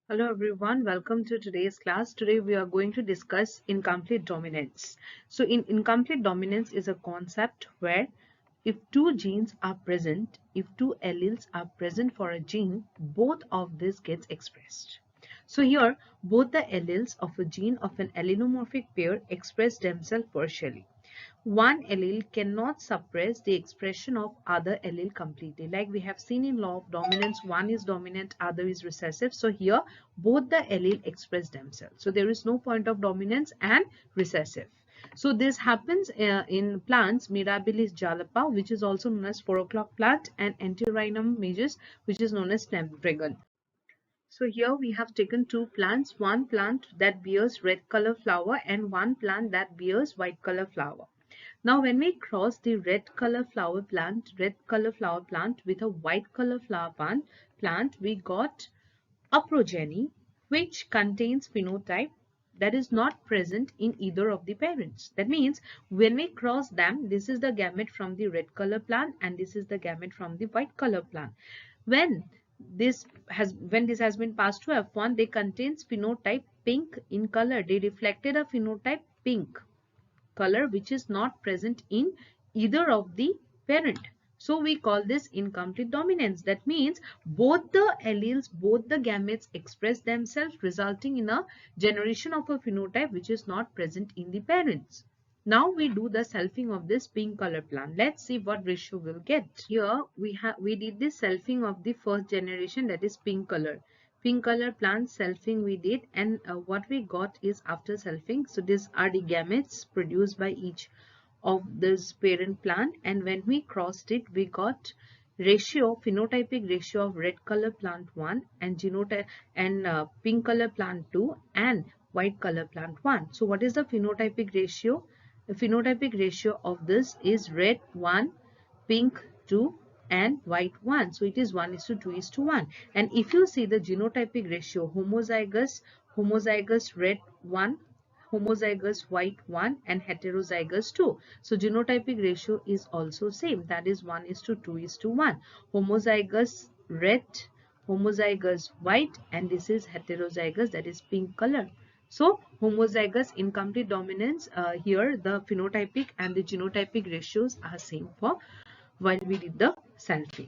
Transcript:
Hello everyone, welcome to today's class. Today we are going to discuss incomplete dominance. So incomplete dominance is a concept where if two genes are present, if two alleles are present for a gene, both of this gets expressed. So here both the alleles of a gene of an allelomorphic pair express themselves partially. One allele cannot suppress the expression of other allele completely. Like we have seen in law of dominance, one is dominant, other is recessive. So here both the allele express themselves. So there is no point of dominance and recessive. So this happens in plants Mirabilis jalapa, which is also known as 4 o'clock plant, and Antirrhinum majus, which is known as snapdragon. So here we have taken two plants, one plant that bears red color flower and one plant that bears white color flower. Now when we cross the red color flower plant with a white color flower plant, we got a progeny which contains phenotype that is not present in either of the parents. That means when we cross them, this is the gamete from the red color plant and this is the gamete from the white color plant. When this has been passed to F1, they contains phenotype pink in color. They reflected a phenotype pink color which is not present in either of the parent. So we call this incomplete dominance. That means both the alleles, both the gametes express themselves, resulting in a generation of a phenotype which is not present in the parents. Now we do the selfing of this pink color plant. Let's see what ratio we'll get. Here we did the selfing of the first generation, that is pink color plant selfing we did, and what we got is after selfing. So these are the gametes produced by each of this parent plant, and when we crossed it, we got phenotypic ratio of red color plant 1 and pink color plant 2 and white color plant 1. So what is the phenotypic ratio? The phenotypic ratio of this is red 1, pink 2 and white 1. So it is 1:2:1. And if you see the genotypic ratio, homozygous red 1, homozygous white 1 and heterozygous 2. So genotypic ratio is also same, that is 1:2:1. Homozygous red, homozygous white, and this is heterozygous, that is pink color. So homozygous incomplete dominance, here the phenotypic and the genotypic ratios are same for while we did the selfing.